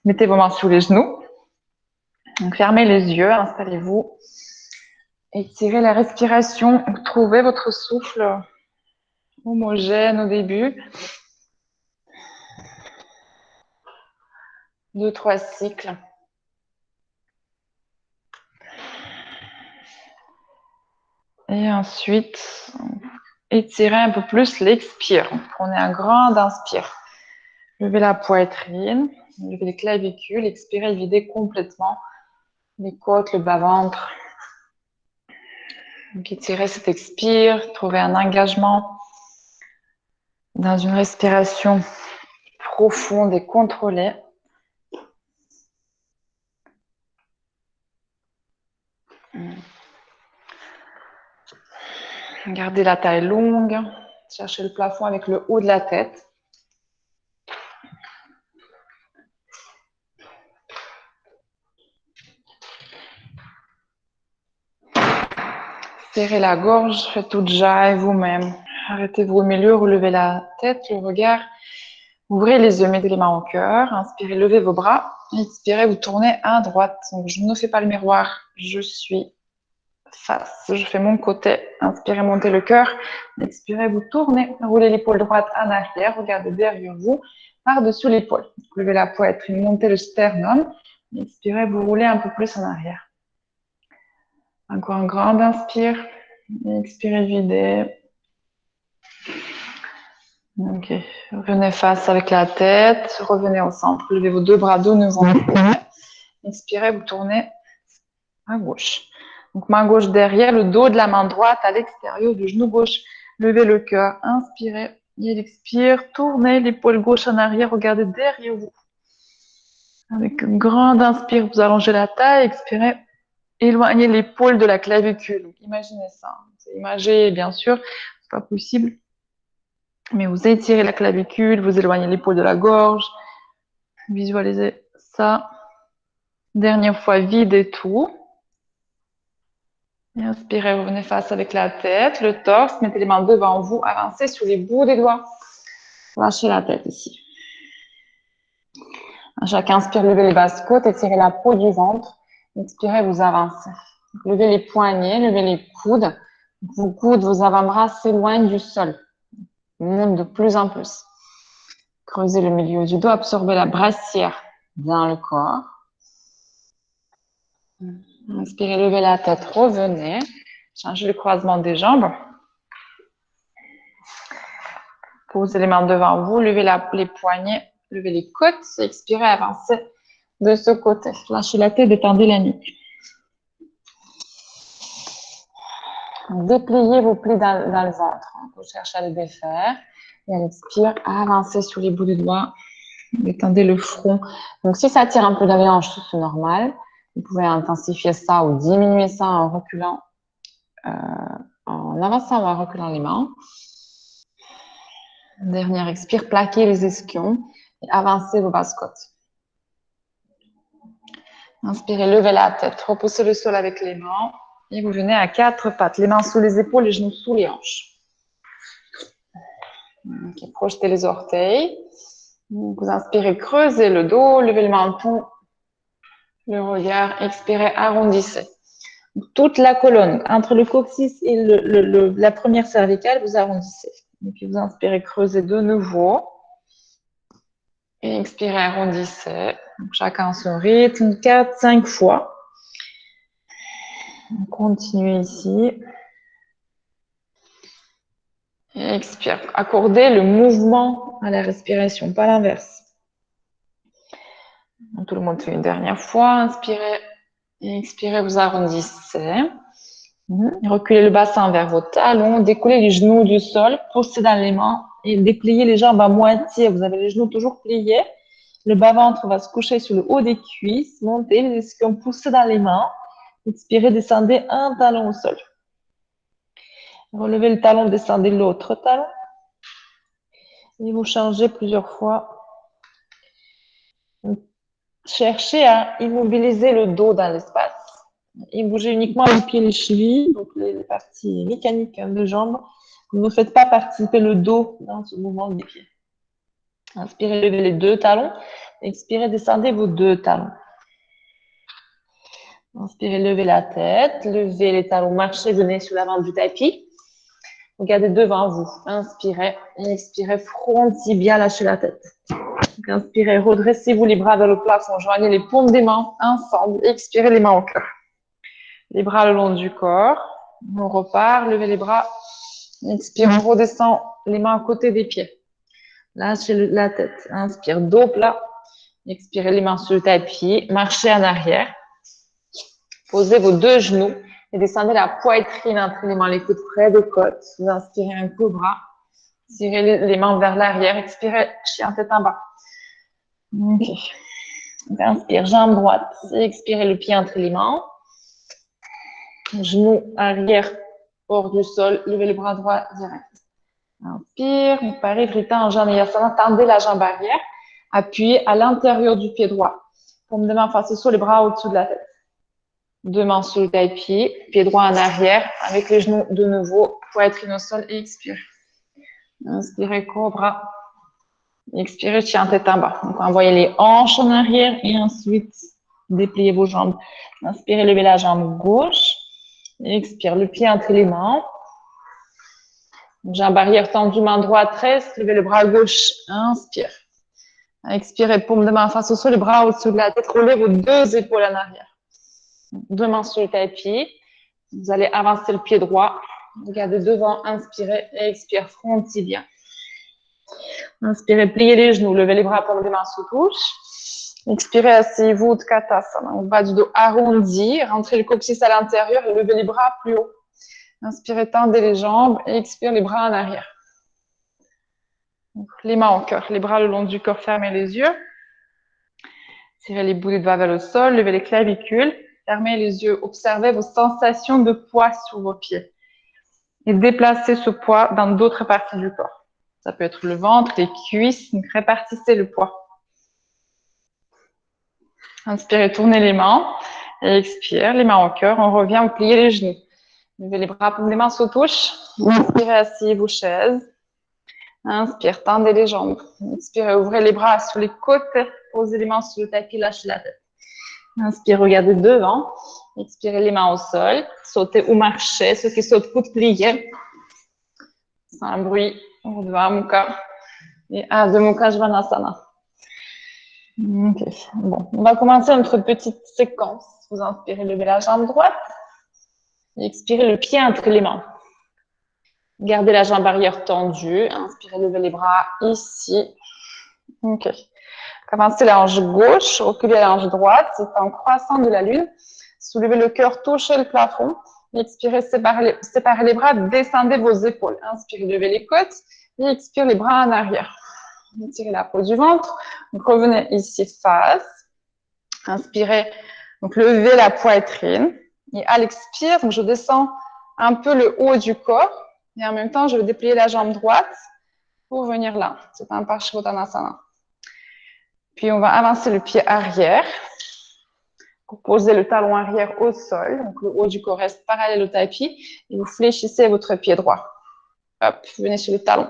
Mettez vos mains sous les genoux. Donc, fermez les yeux, installez-vous. Étirez la respiration. Trouvez votre souffle homogène au début. 2-3 cycles. Et ensuite, étirez un peu plus l'expire. Prenez un grand inspire. Levez la poitrine, levez les clavicules, expirez, videz complètement les côtes, le bas-ventre. Donc, étirez cet expire, trouvez un engagement dans une respiration profonde et contrôlée. Gardez la taille longue, cherchez le plafond avec le haut de la tête. Serrez la gorge, faites tout jaille vous-même. Arrêtez-vous au milieu, relevez la tête, le regard. Ouvrez les yeux, mettez les mains au cœur. Inspirez, levez vos bras. Expirez, vous tournez à droite. Donc, je ne fais pas le miroir, je suis face. Je fais mon côté. Inspirez, montez le cœur. Expirez, vous tournez. Roulez l'épaule droite en arrière. Regardez derrière vous, par-dessus l'épaule. Levez la poitrine, montez le sternum. Expirez, vous roulez un peu plus en arrière. Encore un grand inspire. Expirez, videz. Ok. Revenez face avec la tête. Revenez au centre. Levez vos deux bras de nouveau. Expirez, vous tournez à gauche. Donc, main gauche derrière, le dos de la main droite à l'extérieur du genou gauche. Levez le cœur. Inspirez. Il expire. Tournez l'épaule gauche en arrière. Regardez derrière vous. Avec un grand inspire, vous allongez la taille. Expirez. Éloignez l'épaule de la clavicule. Donc, imaginez ça. C'est imagé, bien sûr. C'est pas possible. Mais vous étirez la clavicule. Vous éloignez l'épaule de la gorge. Visualisez ça. Dernière fois, videz tout. Et inspirez, revenez face avec la tête, le torse. Mettez les mains devant vous. Avancez sur les bouts des doigts. Lâchez la tête ici. À chaque inspire, levez les basses côtes, étirez la peau du ventre. Expirez, vous avancez. Levez les poignets, levez les coudes. Vos coudes, vos avant-bras s'éloignent du sol. Montent de plus en plus. Creusez le milieu du dos, absorbez la brassière dans le corps. Inspirez, levez la tête, revenez. Changez le croisement des jambes. Posez les mains devant vous, levez les poignets, levez les côtes, expirez, avancez de ce côté. Lâchez la tête, détendez la nuque. Dépliez vos plis dans le ventre. Vous cherchez à les défaire. Et à l'expire, avancez sur les bouts des doigts. Détendez le front. Donc, si ça tire un peu la hanche, c'est normal. Vous pouvez intensifier ça ou diminuer ça en reculant, en avançant ou en reculant les mains. Dernier expire, plaquez les ischions et avancez vos basses côtes. Inspirez, levez la tête, repoussez le sol avec les mains et vous venez à quatre pattes, les mains sous les épaules, les genoux sous les hanches. Okay, projetez les orteils. Vous inspirez, creusez le dos, levez le menton, le regard, expirez, arrondissez. Toute la colonne, entre le coccyx et la première cervicale, vous arrondissez. Et puis vous inspirez, creusez de nouveau. Et expirez, arrondissez. Donc, chacun son rythme, 4-5 fois. On continue ici. Et expire. Accordez le mouvement à la respiration, pas l'inverse. Tout le monde fait une dernière fois. Inspirez et expirez, vous arrondissez. Reculez le bassin vers vos talons. Décollez les genoux du sol. Poussez dans les mains et dépliez les jambes à moitié. Vous avez les genoux toujours pliés. Le bas-ventre va se coucher sur le haut des cuisses. Montez les ischions, poussez dans les mains. Expirez, descendez un talon au sol. Relevez le talon, descendez l'autre talon. Et vous changez plusieurs fois. Cherchez à immobiliser le dos dans l'espace. Et bougez uniquement les pieds et les chevilles, donc les parties mécaniques des jambes. Vous ne faites pas participer le dos dans ce mouvement des pieds. Inspirez, levez les deux talons. Expirez, descendez vos deux talons. Inspirez, levez la tête. Levez les talons, marchez, venez sur l'avant du tapis. Regardez devant vous. Inspirez, expirez, front tibia, lâchez la tête. Donc, inspirez, redressez-vous les bras vers le plafond. Joignez les paumes des mains ensemble. Expirez les mains au cœur. Les bras le long du corps. On repart, levez les bras. Expire, on redescend les mains à côté des pieds. Lâchez la tête. Inspire, dos plat. Expirez les mains sur le tapis. Marchez en arrière. Posez vos deux genoux et descendez la poitrine entre les mains, les coudes près des côtes. Vous inspirez un cobra. Tirez les mains vers l'arrière. Expirez, chien tête en bas. Ok. Inspire, jambe droite. Expirez le pied entre les mains. Genou arrière hors du sol. Levez le bras droit direct. Inspire, on parie, Vrita en Janayasana. Tendez la jambe arrière. Appuyez à l'intérieur du pied droit. Paume de main face au sol, les bras au-dessus de la tête. Deux mains sur le tapis, pied droit en arrière, avec les genoux de nouveau, poitrine au sol et expire. Inspirez, cobra. Expirez, chien tête en bas. Donc, envoyez les hanches en arrière et ensuite, dépliez vos jambes. Inspirez, levez la jambe gauche. Expire, le pied entre les mains. Jambe arrière tendue, main droite, reste. Levez le bras gauche. Inspire. Expirez, paume de main face au sol, les bras au-dessus de la tête. Roulez vos deux épaules en arrière. Deux mains sur le tapis. Vous allez avancer le pied droit. Regardez devant, inspirez et expire, front tibia. Inspirez, pliez les genoux, levez les bras, paume des mains sous touche. Expirez, asseyez-vous, Utkatasana. On va du dos arrondi, rentrez le coccyx à l'intérieur et levez les bras plus haut. Inspirez, tendez les jambes et expirez les bras en arrière. Donc, les mains au cœur, les bras le long du corps, fermez les yeux. Tirez les boulets de bas vers le sol, levez les clavicules. Fermez les yeux, observez vos sensations de poids sur vos pieds. Et déplacez ce poids dans d'autres parties du corps. Ça peut être le ventre, les cuisses, donc répartissez le poids. Inspirez, tournez les mains. Et expire, les mains au cœur. On revient, vous pliez les genoux. Levez les bras, les mains se touchent. Inspirez, asseyez-vous, chaise. Inspire, tendez les jambes. Expirez, ouvrez les bras sur les côtés. Posez les mains sur le tapis, lâchez la tête. Inspire, regardez devant. Expirez les mains au sol. Sautez ou marchez. Ceux qui sautent, coude plié. Sans bruit. Urdhva Mukha. Et Ardha Mukha Svanasana. Ok. Bon, on va commencer notre petite séquence. Vous inspirez, levez la jambe droite. Et expirez le pied entre les mains. Gardez la jambe arrière tendue. Inspirez, levez les bras ici. Ok. Commencez la hanche gauche, reculez la hanche droite, c'est en croissant de la lune. Soulevez le cœur, touchez le plafond. Expirez, séparez les bras, descendez vos épaules. Inspirez, levez les côtes et expirez les bras en arrière. Étirez la peau du ventre. Donc, revenez ici face. Inspirez, donc levez la poitrine. Et à l'expire, je descends un peu le haut du corps. Et en même temps, je vais déplier la jambe droite pour venir là. C'est un Parsvottanasana. Puis, on va avancer le pied arrière pour poser le talon arrière au sol. Donc, le haut du corps reste parallèle au tapis. Et vous fléchissez votre pied droit. Hop, venez sur le talon.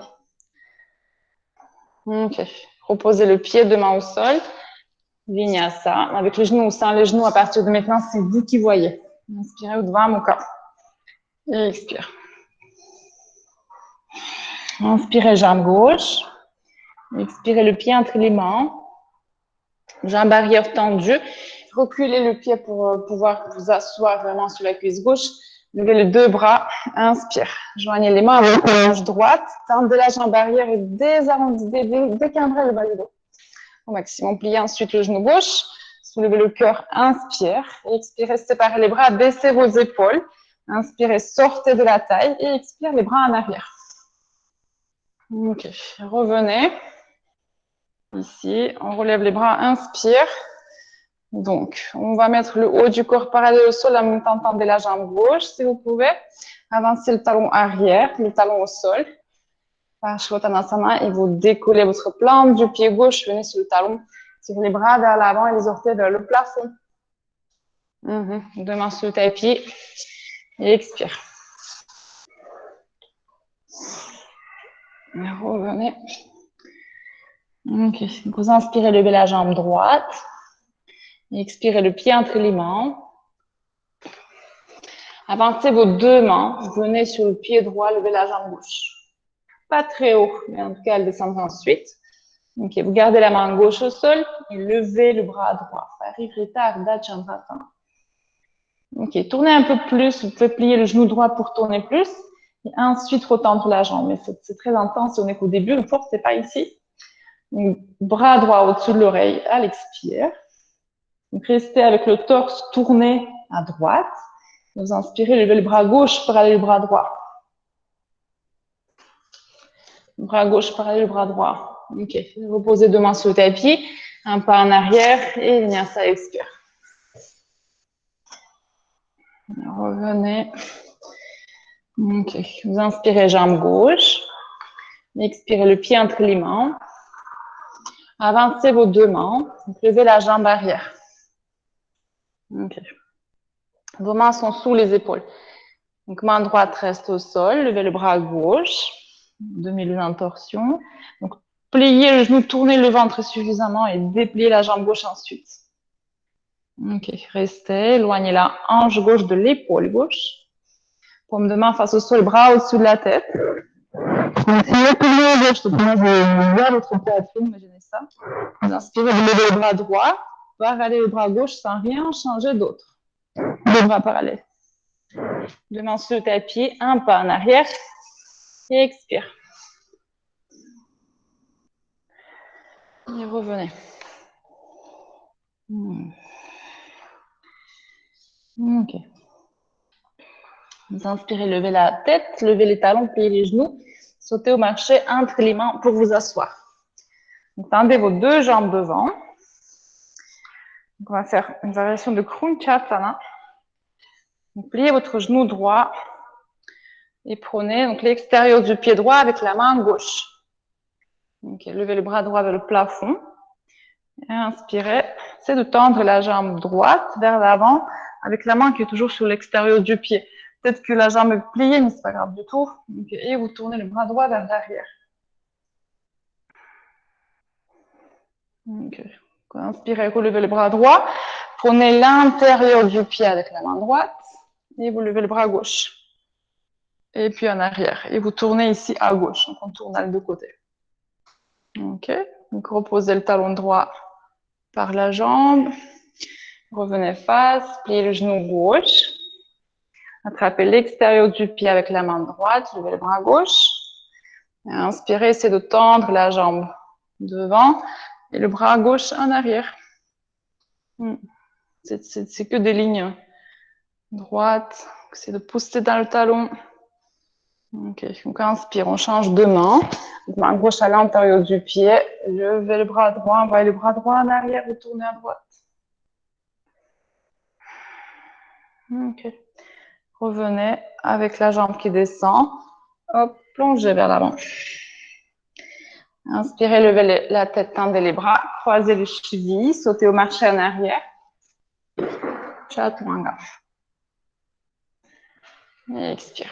Ok. Reposez le pied, deux mains au sol. Vinyasa. Avec les genoux ou sans les genoux, à partir de maintenant, c'est vous qui voyez. Inspirez, Urdhva Mukha. Et expire. Inspirez, jambe gauche. Expirez le pied entre les mains. Jambe arrière tendue. Reculez le pied pour pouvoir vous asseoir vraiment sur la cuisse gauche. Levez les deux bras. Inspire. Joignez les mains avec la hanche droite. Tendez la jambe arrière et décambrez le bas du dos. Au maximum, pliez ensuite le genou gauche. Soulevez le cœur. Inspire. Expirez, séparez les bras. Baissez vos épaules. Inspirez, sortez de la taille. Et expire les bras en arrière. Ok. Revenez. Ici, on relève les bras, inspire. Donc, on va mettre le haut du corps parallèle au sol en même temps, tendez la jambe gauche si vous pouvez. Avancez le talon arrière, le talon au sol. Parsvottanasana et vous décollez votre plante du pied gauche, venez sur le talon. Tirez les bras vers l'avant et les orteils vers le plafond. Deux mains sur le tapis et expire. Et revenez. Ok. Donc, vous inspirez, levez la jambe droite. Expirez le pied entre les mains. Avancez vos deux mains. Venez sur le pied droit, levez la jambe gauche. Pas très haut, mais en tout cas, elle descend ensuite. Ok, vous gardez la main gauche au sol et levez le bras droit. Ok, tournez un peu plus. Vous pouvez plier le genou droit pour tourner plus. Et ensuite, retendre la jambe. Mais c'est très intense si on est qu'au début. Ne forcez pas ici. Donc, bras droit au-dessus de l'oreille à l'expire. Donc, restez avec le torse tourné à droite. Vous inspirez, levez le bras gauche pour aller le bras droit. Bras gauche, pareil, le bras droit. Ok. Vous posez deux mains sur le tapis, un pas en arrière et vinyasa expire. Revenez. Ok. Vous inspirez jambe gauche. Expirez le pied entre les mains. Avancez vos deux mains. Levez la jambe arrière. Ok. Vos mains sont sous les épaules. Donc, main droite reste au sol. Levez le bras gauche. Demi-lune en torsion. Donc, pliez le genou, tournez le ventre suffisamment et dépliez la jambe gauche ensuite. Ok, restez, éloignez la hanche gauche de l'épaule gauche. Paume de main face au sol, bras au-dessus de la tête. Continuez plier gauche, donc moi je vers votre poitrine, imaginez ça. Vous inspirez, vous levez le bras droit, parallèle le bras gauche sans rien changer d'autre. Deux bras parallèles. Deux mains sur le tapis, un pas en arrière et expire. Et revenez. Ok. Vous inspirez, levez la tête, levez les talons, pliez les genoux, sautez au marché entre les mains pour vous asseoir. Donc, tendez vos deux jambes devant. Donc, on va faire une variation de Krunchasana. Donc, pliez votre genou droit et prenez donc l'extérieur du pied droit avec la main gauche. Donc, levez le bras droit vers le plafond. Et inspirez, c'est de tendre la jambe droite vers l'avant avec la main qui est toujours sur l'extérieur du pied. Peut-être que la jambe est pliée, mais c'est pas grave du tout. Donc, et vous tournez le bras droit vers l'arrière. Donc, inspirez, relevez le bras droit. Prenez l'intérieur du pied avec la main droite et vous levez le bras gauche. Et puis en arrière. Et vous tournez ici à gauche. Donc, on tourne à deux côtés. Ok. Donc, reposez le talon droit par la jambe. Revenez face. Pliez le genou gauche. Attrapez l'extérieur du pied avec la main droite. Levez le bras gauche. Et inspirez, c'est de tendre la jambe devant et le bras gauche en arrière. C'est que des lignes droites. C'est de pousser dans le talon. Ok, donc inspire, on change de main. Main gauche à l'intérieur du pied. Levez le bras droit, envoyez le bras droit en arrière, vous tournez à droite. Ok. Revenez avec la jambe qui descend. Hop, plongez vers l'avant. Inspirez, levez la tête, tendez les bras, croisez les chevilles, sautez au marché en arrière. Chaturanga. Et expire.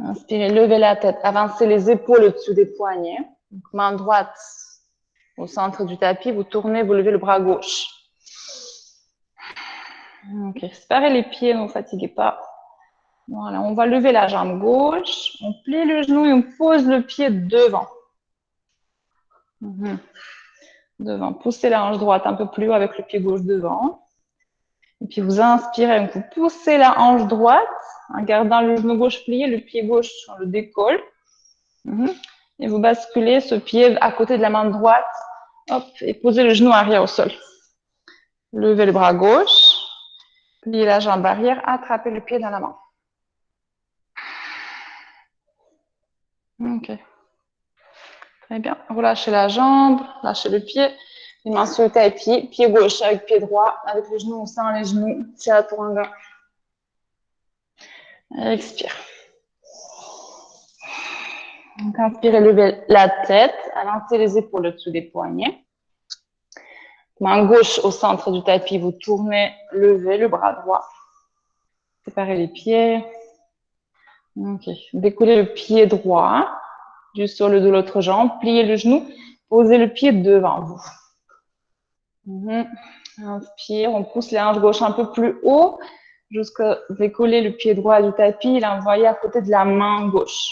Inspirez, levez la tête, avancez les épaules au-dessus des poignets. Donc, main droite au centre du tapis, vous tournez, vous levez le bras gauche. Ok, séparez les pieds, ne vous fatiguez pas. Voilà, on va lever la jambe gauche, on plie le genou et on pose le pied devant. Devant, poussez la hanche droite un peu plus haut avec le pied gauche devant. Et puis vous inspirez, donc vous poussez la hanche droite en gardant le genou gauche plié, le pied gauche on le décolle. Et vous basculez ce pied à côté de la main droite. Hop, et posez le genou arrière au sol. Levez le bras gauche, pliez la jambe arrière, attrapez le pied dans la main. Ok. Très bien. Relâchez la jambe, lâchez le pied. Les mains sur le tapis, pied gauche avec pied droit, avec les genoux, on serre les genoux, Chaturanga. Expire. Donc, inspirez, levez la tête, avancez les épaules au-dessus des poignets. Main gauche au centre du tapis, vous tournez, levez le bras droit. Séparez les pieds. Ok. Décollez le pied droit du sol de l'autre jambe. Pliez le genou. Posez le pied devant vous. Inspire. On pousse les hanches gauche un peu plus haut jusqu'à décoller le pied droit du tapis et l'envoyer à côté de la main gauche.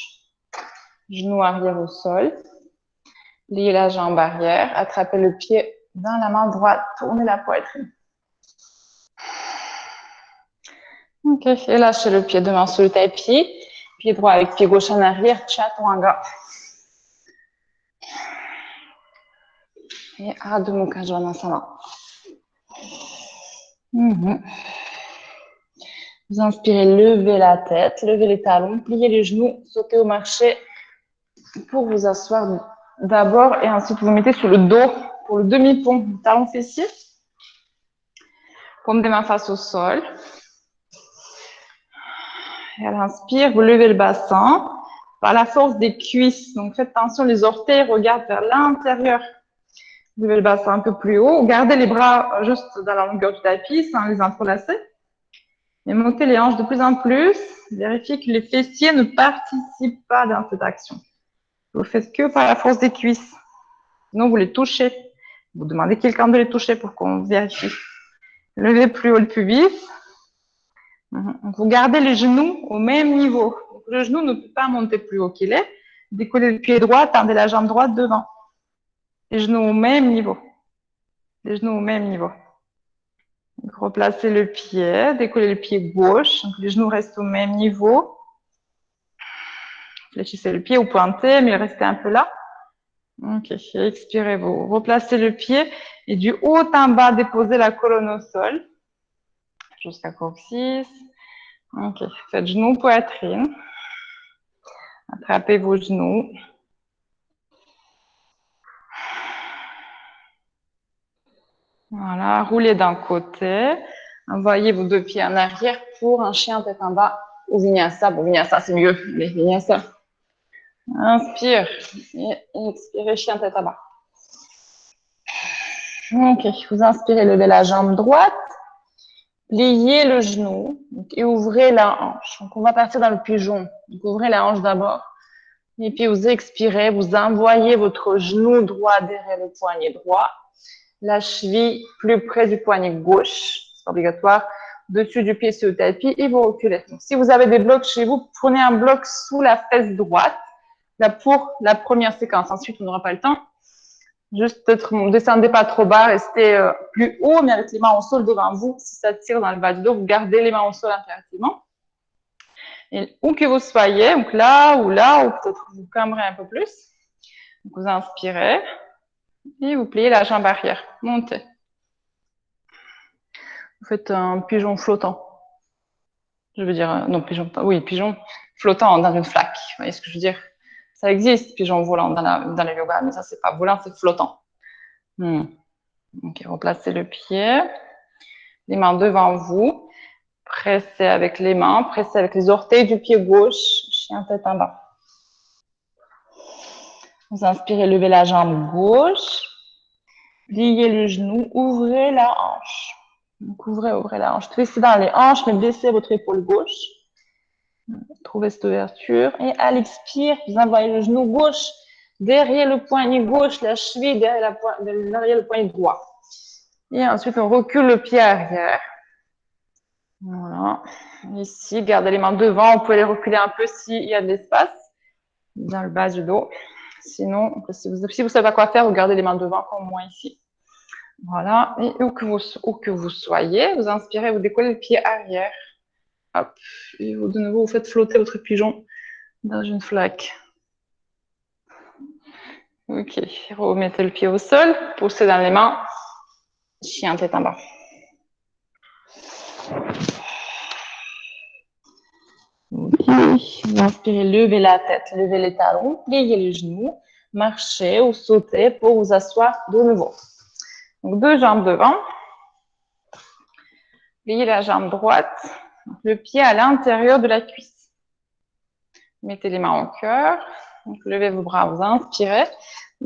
Genou arrière au sol. Pliez la jambe arrière. Attrapez le pied dans la main droite. Tournez la poitrine. Ok. Et lâchez le pied devant sur le tapis. Pied droit avec pied gauche en arrière. Chaturanga. Et Adho Mukha Svanasana. Vous inspirez, levez la tête, levez les talons, pliez les genoux, sautez au marché pour vous asseoir d'abord et ensuite vous mettez sur le dos pour le demi-pont, talon fessier. Paume des mains face au sol. Et à l'inspire, vous levez le bassin par la force des cuisses. Donc faites attention, les orteils regardent vers l'intérieur. Levez le bassin un peu plus haut. Gardez les bras juste dans la longueur du tapis sans les entrelacer. Et montez les hanches de plus en plus. Vérifiez que les fessiers ne participent pas dans cette action. Vous faites que par la force des cuisses. Sinon, vous les touchez. Vous demandez à quelqu'un de les toucher pour qu'on vérifie. Levez plus haut le pubis. Vous gardez les genoux au même niveau. Donc, le genou ne peut pas monter plus haut qu'il est. Décollez le pied droit, tendez la jambe droite devant. Les genoux au même niveau. Les genoux au même niveau. Donc, replacez le pied, décollez le pied gauche. Donc, les genoux restent au même niveau. Fléchissez le pied ou pointez, mais restez un peu là. Ok, expirez, vous replacez le pied et du haut en bas, déposez la colonne au sol jusqu'à coccyx. Ok, faites genoux, poitrine. Attrapez vos genoux. Voilà, roulez d'un côté. Envoyez vos deux pieds en arrière pour un chien tête en bas ou vinyasa. Bon, vinyasa, c'est mieux, mais vinyasa. Inspire et expirez, chien tête en bas. Ok, vous inspirez, levez la jambe droite. Pliez le genou et ouvrez la hanche. Donc, on va partir dans le pigeon. Donc, ouvrez la hanche d'abord. Et puis, vous expirez, vous envoyez votre genou droit derrière le poignet droit. La cheville plus près du poignet gauche. C'est obligatoire. Dessus du pied sur le tapis et vous reculez. Donc, si vous avez des blocs chez vous, prenez un bloc sous la fesse droite. Là, pour la première séquence. Ensuite, on n'aura pas le temps. Juste peut-être ne descendez pas trop bas, restez plus haut, mais avec les mains au sol devant vous. Si ça tire dans le bas du dos, vous gardez les mains au sol impérativement. Et où que vous soyez, donc là, ou peut-être vous cambrez un peu plus. Donc vous inspirez et vous pliez la jambe arrière. Montez. Vous faites un pigeon flottant. Je veux dire, non, pigeon flottant dans une flaque. Vous voyez ce que je veux dire? Ça existe, pigeon volant dans le yoga, mais ça, c'est pas volant, c'est flottant. Ok, replacez le pied. Les mains devant vous. Pressez avec les mains, pressez avec les orteils du pied gauche. Chien tête en bas. Vous inspirez, levez la jambe gauche. Pliez le genou, ouvrez la hanche. Donc, ouvrez la hanche. Twistez dans les hanches, mais baissez votre épaule gauche. Trouvez cette ouverture. Et à l'expire, vous envoyez le genou gauche derrière le poignet gauche, la cheville derrière le poignet droit. Et ensuite, on recule le pied arrière. Voilà. Ici, gardez les mains devant. On peut les reculer un peu s'il y a de l'espace dans le bas du dos. Sinon, si vous savez pas quoi faire, vous gardez les mains devant comme moi ici. Voilà. Et où que vous soyez, vous inspirez, vous décollez le pied arrière. Hop. Et vous, de nouveau, vous faites flotter votre pigeon dans une flaque. Ok. Remettez le pied au sol. Poussez dans les mains. Chien tête en bas. Okay. Vous inspirez, levez la tête, levez les talons, pliez les genoux, marchez ou sautez pour vous asseoir de nouveau. Donc, deux jambes devant. Pliez la jambe droite, le pied à l'intérieur de la cuisse. Mettez les mains au cœur. Donc, levez vos bras, vous inspirez.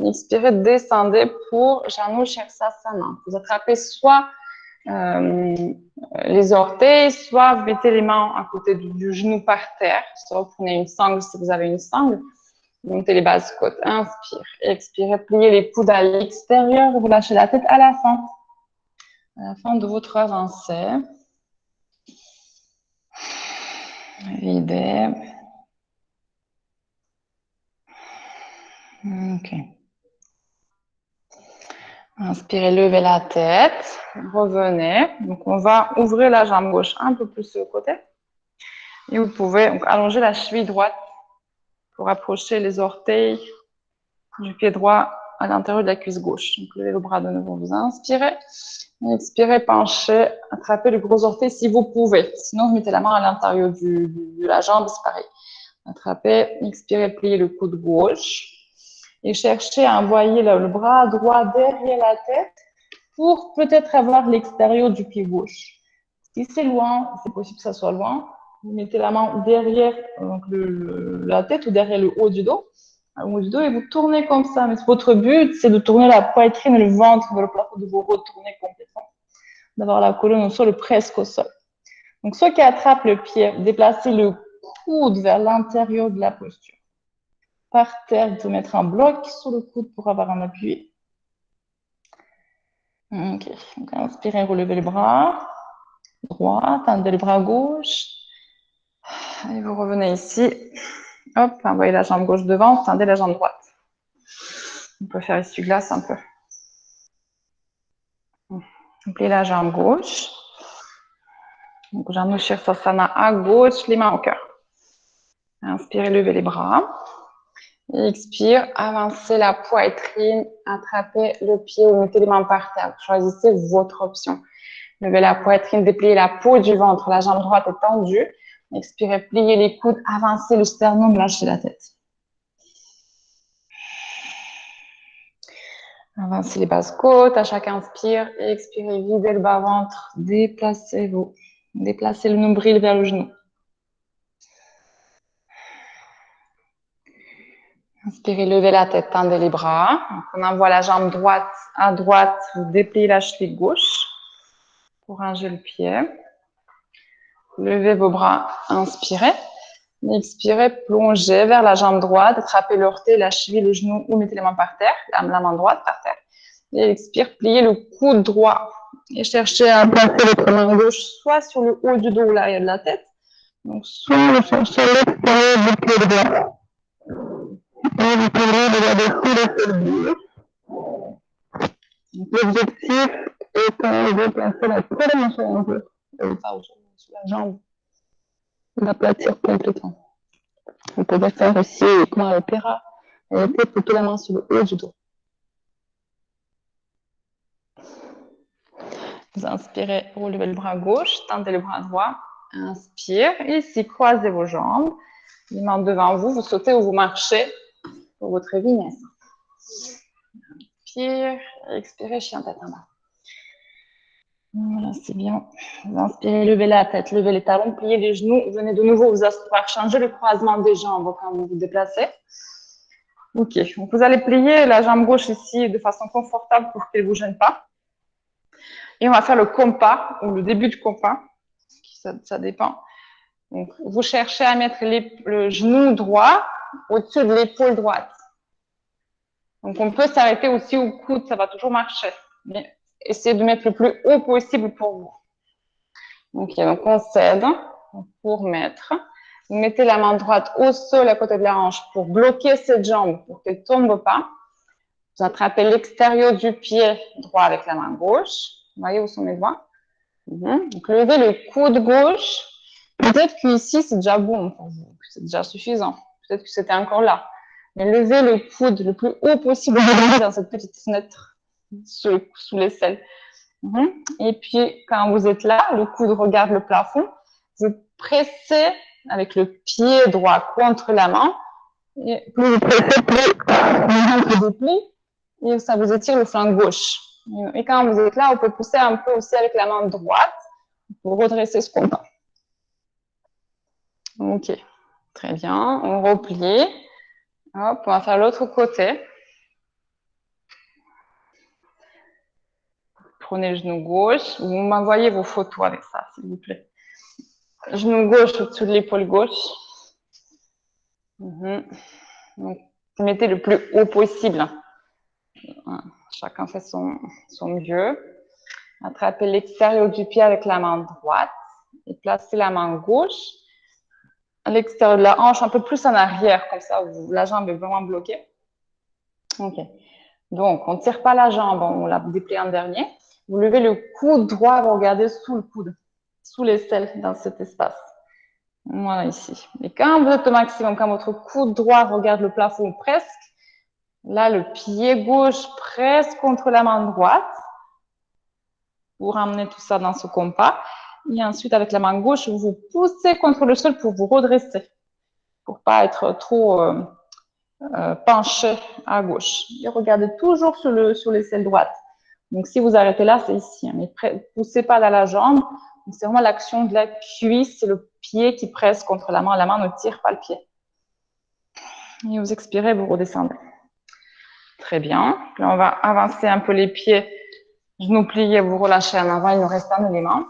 Expirez, descendez pour Janu Sirsasana. Vous attrapez soit les orteils, soit vous mettez les mains à côté du genou par terre, soit vous prenez une sangle si vous avez une sangle. Montez les bases côtes, inspire, expirez, pliez les coudes à l'extérieur, vous lâchez la tête à la fin de votre avancée. Videz. Ok. Inspirez, levez la tête, revenez. Donc, on va ouvrir la jambe gauche un peu plus sur le côté. Et vous pouvez donc, allonger la cheville droite pour approcher les orteils du pied droit à l'intérieur de la cuisse gauche. Donc, levez le bras de nouveau, vous inspirez. Expirez, penchez, attrapez le gros orteil si vous pouvez. Sinon, vous mettez la main à l'intérieur de la jambe, c'est pareil. Attrapez, expirez, pliez le coude gauche. Et cherchez à envoyer le bras droit derrière la tête pour peut-être avoir l'extérieur du pied gauche. Si c'est loin, c'est possible que ça soit loin, vous mettez la main derrière donc la tête ou derrière le haut du dos, et vous tournez comme ça. Mais votre but, c'est de tourner la poitrine et le ventre vers le plafond, de vous retourner complètement, d'avoir la colonne au sol, presque au sol. Donc, ceux qui attrapent le pied, déplacez le coude vers l'intérieur de la posture. Par terre, vous pouvez mettre un bloc sur le coude pour avoir un appui. Ok, donc inspirez, relevez le bras droit, tendez le bras gauche. Et vous revenez ici. Hop, envoyez la jambe gauche devant, tendez la jambe droite. On peut faire essuie-glace un peu. Pliez la jambe gauche. Donc, Janu Sirsasana à gauche, les mains au cœur. Inspirez, levez les bras. Expire, avancez la poitrine, attrapez le pied ou mettez les mains par terre. Choisissez votre option. Levez la poitrine, dépliez la peau du ventre. La jambe droite est tendue. Expirez, pliez les coudes, avancez le sternum, lâchez la tête. Avancez les basses côtes. À chaque inspire, expirez, videz le bas-ventre. Déplacez-vous. Déplacez le nombril vers le genou. Inspirez, levez la tête, tendez les bras. Donc, on envoie la jambe droite à droite. Vous dépliez la cheville gauche pour ranger le pied. Levez vos bras, inspirez. Expirez, plongez vers la jambe droite, attrapez l'orteil, la cheville, le genou ou mettez les mains par terre, la main droite par terre. Et expire, pliez le coude droit et cherchez à placer votre main gauche soit sur le haut du dos ou l'arrière de la tête, donc soit vous cherchez l'extérieur du pied droit. Et vous pouvez regarder sous le sol. L'objectif étant de placer la colonne sur la jambe, l'aplatir complètement. Vous pouvez faire aussi comme un opéra, mettez plutôt la main sur le haut du dos. Vous inspirez, relevez le bras gauche, tendez le bras droit, inspire, ici croisez vos jambes, les mains devant vous, vous sautez ou vous marchez pour votre vignesse. Inspire, expirez, chien tête en bas. Voilà, c'est bien. Vous inspirez, levez la tête, levez les talons, pliez les genoux. Venez de nouveau vous asseoir, changer le croisement des jambes quand vous vous déplacez. Ok, donc vous allez plier la jambe gauche ici de façon confortable pour qu'elle ne vous gêne pas. Et on va faire le compas, ou le début du compas. Ça dépend. Donc, vous cherchez à mettre le genou droit au-dessus de l'épaule droite. Donc, on peut s'arrêter aussi au coude, ça va toujours marcher. Mais essayez de mettre le plus haut possible pour vous. Ok, donc on cède pour mettre. Vous mettez la main droite au sol à côté de la hanche pour bloquer cette jambe, pour qu'elle ne tombe pas. Vous attrapez l'extérieur du pied droit avec la main gauche. Vous voyez où sont mes doigts? Donc, levez le coude gauche. Peut-être qu'ici, c'est déjà bon pour vous. C'est déjà suffisant. Peut-être que c'était encore là. Mais levez le coude le plus haut possible dans cette petite fenêtre sous l'aisselle. Et puis, quand vous êtes là, le coude regarde le plafond. Vous pressez avec le pied droit contre la main. Et plus vous pressez, plus le ventre déplie. Et ça vous étire le flanc gauche. Et quand vous êtes là, on peut pousser un peu aussi avec la main droite pour redresser ce compas. Ok, très bien. On replie. Hop, on va faire l'autre côté. Prenez le genou gauche. Vous m'envoyez vos photos avec ça, s'il vous plaît. Genou gauche au-dessus de l'épaule gauche. Donc, mettez le plus haut possible. Chacun fait son mieux. Attrapez l'extérieur du pied avec la main droite et placez la main gauche à l'extérieur de la hanche, un peu plus en arrière, comme ça, où la jambe est vraiment bloquée. Ok. Donc, on ne tire pas la jambe, on la déplie en dernier. Vous levez le coude droit, vous regardez sous le coude, sous l'aisselle, dans cet espace. Voilà, ici. Et quand vous êtes au maximum, quand votre coude droit regarde le plafond presque, là, le pied gauche presse contre la main droite. Vous ramenez tout ça dans ce compas. Et ensuite, avec la main gauche, vous poussez contre le sol pour vous redresser, pour pas être trop penché à gauche. Et regardez toujours sur l'aisselle droite. Donc, si vous arrêtez là, c'est ici. Mais poussez pas dans la jambe. C'est vraiment l'action de la cuisse, c'est le pied qui presse contre la main. La main ne tire pas le pied. Et vous expirez, vous redescendez. Très bien. Là, on va avancer un peu les pieds. Genoux pliés, vous relâchez en avant. Il nous reste un élément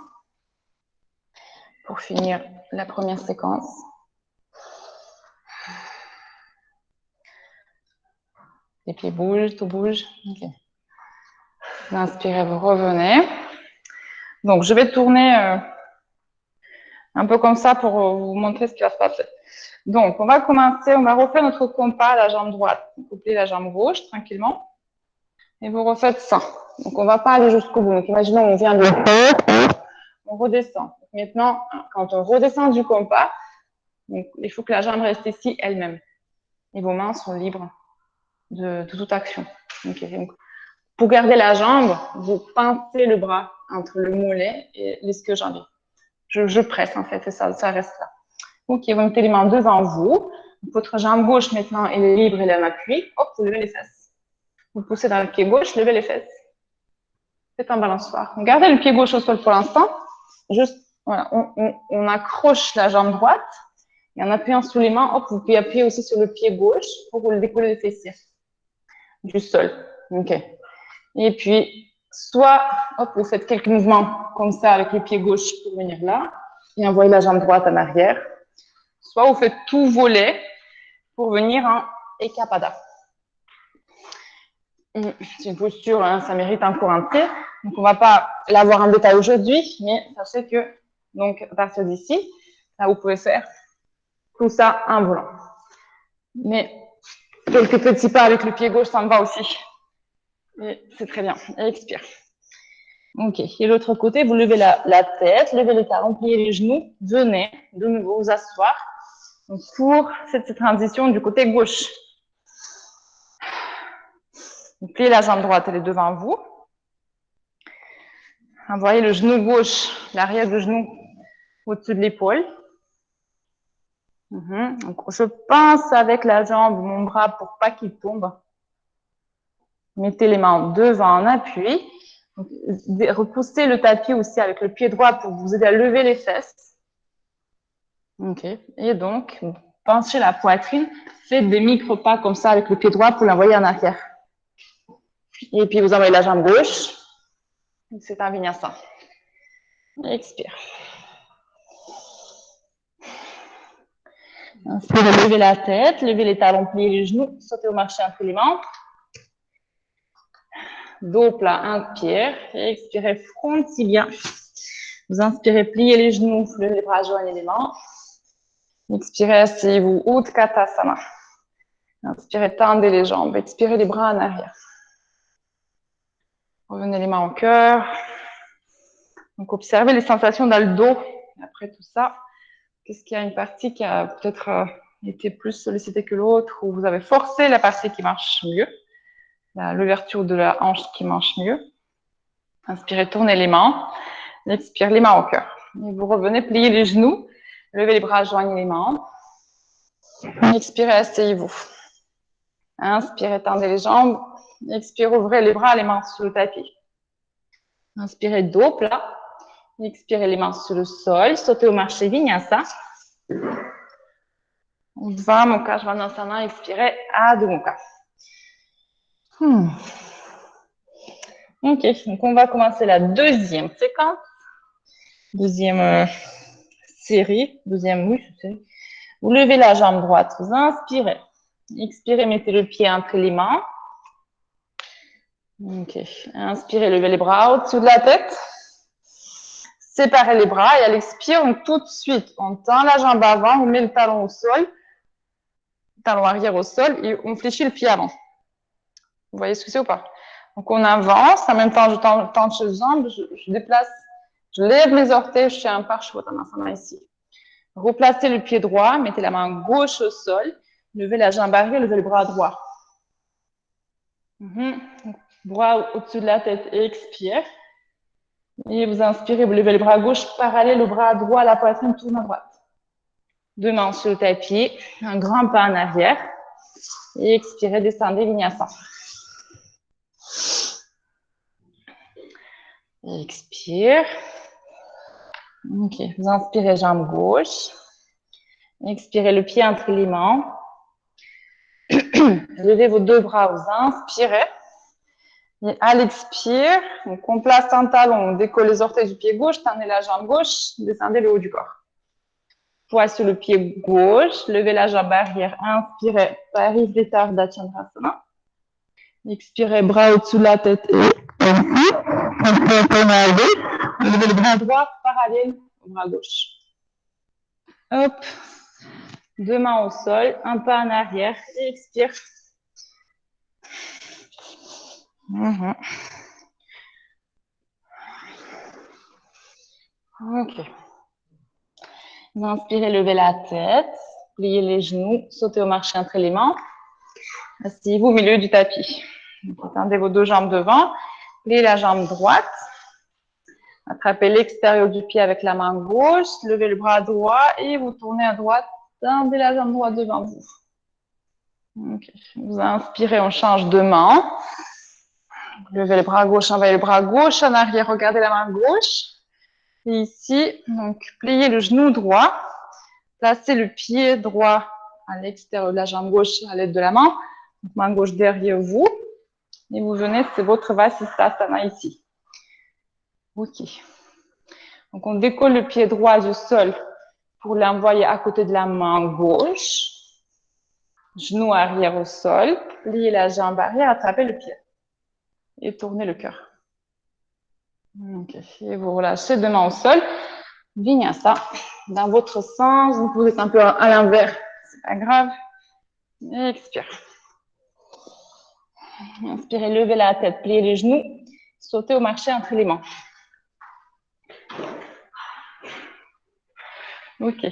pour finir la première séquence. Les pieds bougent, tout bouge. Okay. Vous inspirez, vous revenez. Donc, je vais tourner un peu comme ça pour vous montrer ce qui va se passer. Donc, on va commencer, on va refaire notre compas à la jambe droite. Vous pliez la jambe gauche tranquillement. Et vous refaites ça. Donc, on ne va pas aller jusqu'au bout. Donc, imaginons, on vient de on redescend. Maintenant, quand on redescend du compas, donc, il faut que la jambe reste ici elle-même. Et vos mains sont libres de toute action. Okay. Donc, pour garder la jambe, vous pincez le bras entre le mollet et l'ischio-jambier. Je presse en fait, et ça reste là. Ok, vous mettez les mains devant vous. Votre jambe gauche maintenant, elle est libre, elle est en appui. Hop, vous levez les fesses. Vous poussez dans le pied gauche, levez les fesses. Faites un balançoire. Gardez le pied gauche au sol pour l'instant. Juste, voilà, on accroche la jambe droite. Et en appuyant sous les mains, hop, vous pouvez appuyer aussi sur le pied gauche pour vous le décoller les fessiers du sol. Ok. Et puis, soit, hop, vous faites quelques mouvements comme ça avec le pied gauche pour venir là et envoyer la jambe droite en arrière. Soit vous faites tout voler pour venir en Ekapada. C'est une posture, hein, ça mérite un cours entier. Donc, on ne va pas l'avoir en détail aujourd'hui, mais sachez que, donc, à partir d'ici, là, vous pouvez faire tout ça en volant. Mais quelques petits pas avec le pied gauche, ça me va aussi. Et c'est très bien. Et expire. Ok. Et l'autre côté, vous levez la tête, levez les talons, pliez les genoux, venez de nouveau vous asseoir. Donc, pour cette transition du côté gauche. Vous pliez la jambe droite, elle est devant vous. Envoyez le genou gauche, l'arrière du genou au-dessus de l'épaule. Donc, je pince avec la jambe mon bras pour pas qu'il tombe. Mettez les mains devant en appui. Donc, repoussez le tapis aussi avec le pied droit pour vous aider à lever les fesses. Ok. Et donc, penchez la poitrine. Faites des micro-pas comme ça avec le pied droit pour l'envoyer en arrière. Et puis, vous envoyez la jambe gauche. C'est un vinyasa. Expire. Inspirez, levez la tête, levez les talons, pliez les genoux, sautez au marché entre les mains. Dos plat, inspire. Expirez, front tibia. Vous inspirez, pliez les genoux, levez les bras, joignez les mains. Expirez, asseyez-vous, Utkatasana. Inspirez, tendez les jambes. Expirez les bras en arrière. Revenez les mains au cœur. Donc, observez les sensations dans le dos. Après tout ça, qu'est-ce qu'il y a une partie qui a peut-être été plus sollicitée que l'autre, ou vous avez forcé la partie qui marche mieux, l'ouverture de la hanche qui marche mieux. Inspirez, tournez les mains. Expirez, les mains au cœur. Et vous revenez, pliez les genoux, levez les bras, joignez les mains. Expirez, asseyez-vous. Inspirez, tendez les jambes. Expirez, ouvrez les bras, les mains sur le tapis. Inspirez, dos plat. Expirez, les mains sur le sol. Sautez au marché, vinyasa. Urdhva Mukha Svanasana. Expirez, Adho Mukha. Ok, donc on va commencer la deuxième séquence. Deuxième série. Deuxième, oui, série. Vous levez la jambe droite, vous inspirez. Expirez, mettez le pied entre les mains. Ok, inspirez, levez les bras au-dessus de la tête. Séparez les bras et à l'expire, tout de suite, on tend la jambe avant, on met le talon au sol, talon arrière au sol et on fléchit le pied avant. Vous voyez ce que c'est ou pas? Donc on avance, en même temps je tente les jambes, je déplace, je lève mes orteils, je fais un parshvatanasana ici. Replacez le pied droit, mettez la main gauche au sol, levez la jambe arrière, levez le bras droit. Bras au-dessus de la tête, expire. Et vous inspirez, vous levez le bras gauche parallèle au bras droit, la poitrine tourne à droite. Deux mains sur le tapis, un grand pas en arrière. Et expirez, descendez, vinyasa. Expire. Ok, vous inspirez, jambe gauche. Expirez le pied entre les mains. Levez vos deux bras, vous inspirez. Et à l'expire, on place un talon, on décolle les orteils du pied gauche, tendez la jambe gauche, descendez le haut du corps. Poids sur le pied gauche, levez la jambe arrière, inspirez, Parivrtta Chandrasana. Expirez, bras au-dessus de la tête et ainsi. Levez le bras droit parallèle au bras gauche. Hop. Deux mains au sol, un pas en arrière et expire. Ok. Vous inspirez, levez la tête, pliez les genoux, sautez au marché entre les mains. Asseyez-vous au milieu du tapis. Tendez vos deux jambes devant, pliez la jambe droite. Attrapez l'extérieur du pied avec la main gauche, levez le bras droit et vous tournez à droite, tendez la jambe droite devant vous. Okay. Vous inspirez, on change de main. Levez le bras gauche, envoyez le bras gauche en arrière, regardez la main gauche. Et ici, donc, pliez le genou droit, placez le pied droit à l'extérieur de la jambe gauche à l'aide de la main. Donc, main gauche derrière vous. Et vous venez, c'est votre Vasisthasana ici. Ok. Donc, on décolle le pied droit du sol pour l'envoyer à côté de la main gauche. Genou arrière au sol. Pliez la jambe arrière, attrapez le pied. Et tournez le cœur. Ok. Et vous relâchez deux mains au sol. Vinyasa. Dans votre sens, vous êtes un peu à l'envers. C'est pas grave. Expire. Inspirez, levez la tête, pliez les genoux. Sautez au marché entre les mains. Ok.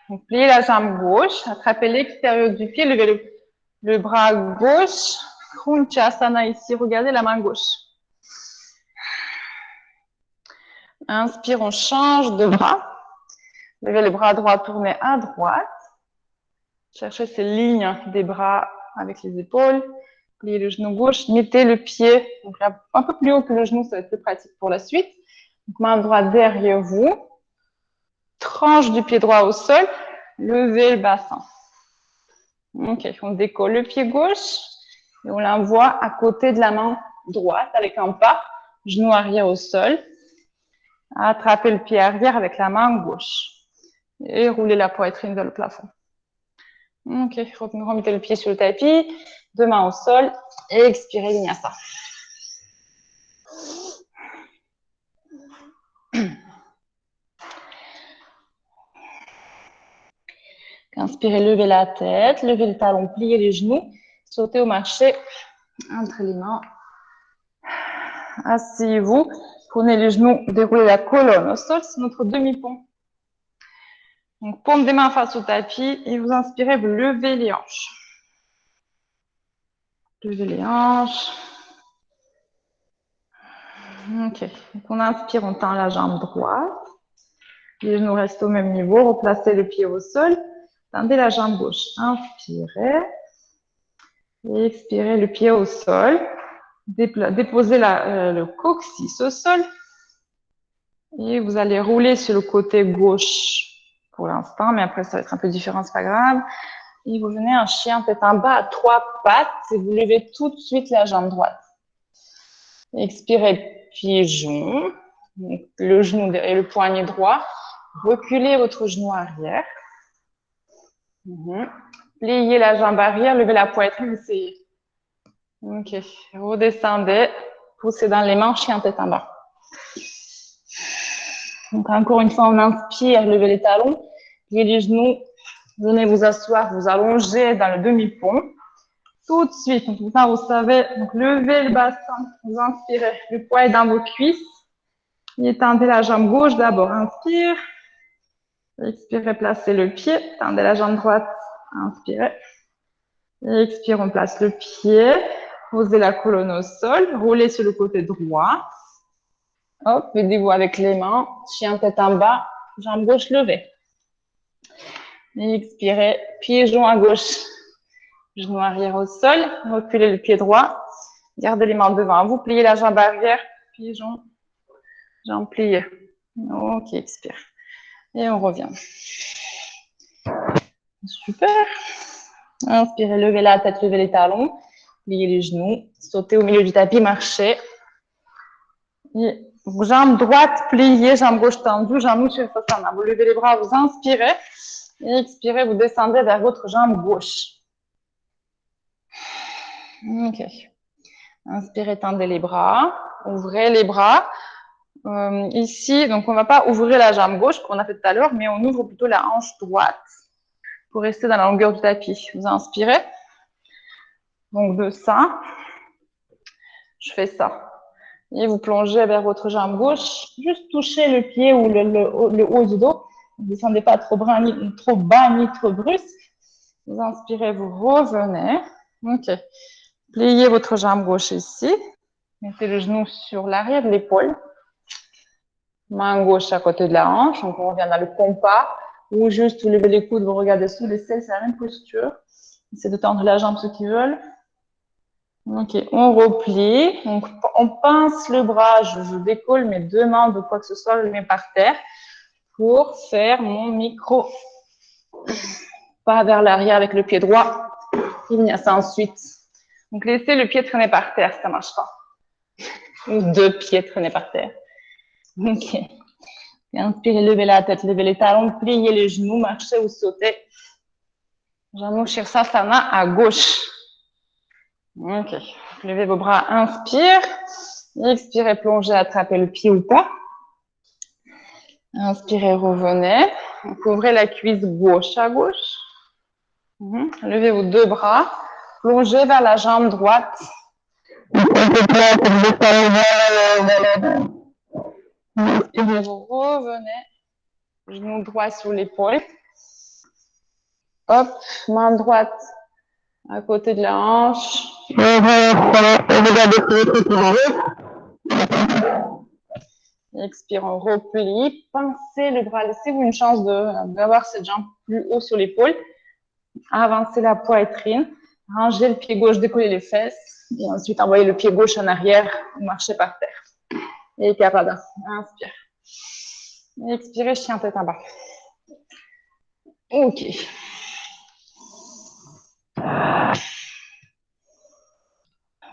Donc, pliez la jambe gauche, attrapez l'extérieur du pied, levez le bras gauche. Krunchasana ici, regardez la main gauche. Inspire, on change de bras. Levez le bras droit, tournez à droite. Cherchez ces lignes des bras avec les épaules. Pliez le genou gauche, mettez le pied donc là, un peu plus haut que le genou, ça va être plus pratique pour la suite. Donc, main droite derrière vous. Tranche du pied droit au sol. Levez le bassin. Ok, on décolle le pied gauche et on l'envoie à côté de la main droite avec un pas, genou arrière au sol. Attrapez le pied arrière avec la main gauche et roulez la poitrine vers le plafond. Ok, remettez le pied sur le tapis, deux mains au sol et expirez, vinyasa. Inspirez, levez la tête, levez le talon, pliez les genoux, sautez au marché entre les mains. Asseyez-vous, prenez les genoux, déroulez la colonne au sol, c'est notre demi-pont. Donc, paume des mains face au tapis et vous inspirez, vous levez les hanches. Levez les hanches. Ok. Donc, on inspire, on tend la jambe droite. Les genoux restent au même niveau. Replacez le pied au sol. Tendez la jambe gauche. Inspirez. Et expirez le pied au sol. Déposez le coccyx au sol. Et vous allez rouler sur le côté gauche pour l'instant, mais après ça va être un peu différent, c'est pas grave. Et vous venez en chien tête en bas à trois pattes et vous levez tout de suite la jambe droite. Expirez, pigeon. Donc, le genou et le poignet droit. Reculez votre genou arrière. Pliez la jambe arrière, levez la poitrine, essayez. Ok, redescendez, poussez dans les manches, chien tête en bas. Donc encore une fois, on inspire, levez les talons, pliez les genoux, venez vous asseoir, vous allongez dans le demi-pont. Tout de suite, donc maintenant vous savez, donc levez le bassin, vous inspirez, le poids est dans vos cuisses. Étendez la jambe gauche d'abord, inspire. Expirez, placez le pied, tendez la jambe droite, inspirez. Expire, on place le pied, posez la colonne au sol, roulez sur le côté droit. Hop, aidez-vous avec les mains, chien tête en bas, jambe gauche levée. Expirez, pigeon à gauche, genou arrière au sol, reculez le pied droit, gardez les mains devant vous, pliez la jambe arrière, pigeon, jambe pliée. Ok, expire. Et on revient. Super. Inspirez, levez la tête, levez les talons, pliez les genoux, sautez au milieu du tapis, marchez. Et jambe droite pliée, jambe gauche tendue, jambe sur le face en avant. Vous levez les bras, vous inspirez. Et expirez, vous descendez vers votre jambe gauche. Ok. Inspirez, tendez les bras, ouvrez les bras. Ici, donc on ne va pas ouvrir la jambe gauche comme on a fait tout à l'heure, mais on ouvre plutôt la hanche droite pour rester dans la longueur du tapis. Vous inspirez. Donc de ça, je fais ça. Et vous plongez vers votre jambe gauche, juste touchez le pied ou le haut du dos. Ne descendez pas trop bas ni trop brusque. Vous inspirez, vous revenez. Ok. Pliez votre jambe gauche ici. Mettez le genou sur l'arrière de l'épaule. Main gauche à côté de la hanche. Donc on revient dans le compas. Ou juste vous levez les coudes, vous regardez sous les selles, c'est la même posture. Essayez de tendre la jambe ceux qui veulent. Ok, on replie. Donc, on pince le bras, je décolle mes deux mains de quoi que ce soit, je les mets par terre pour faire mon micro. Pas vers l'arrière avec le pied droit. Vinyasa ensuite. Donc, laissez le pied traîner par terre, ça marche pas. Ou deux pieds traîner par terre. Ok. Inspirez, levez la tête, levez les talons, pliez les genoux, marchez ou sautez. Janu Shirsasana à gauche. Ok. Levez vos bras, inspire. Expirez, plongez, attrapez le pied ou pas. Inspirez, revenez. Couvrez la cuisse gauche à gauche. Levez vos deux bras. Plongez vers la jambe droite. Inspirez, vous revenez. Genou droit sur l'épaule. Hop, main droite à côté de la hanche. Expire, on replie. Pincez le bras. Laissez-vous une chance d'avoir cette jambe plus haut sur l'épaule. Avancez la poitrine. Rangez le pied gauche, décollez les fesses. Et ensuite, envoyez le pied gauche en arrière. Marchez par terre. Et Kapada. Inspire. Expirez, chien tête en bas. Ok.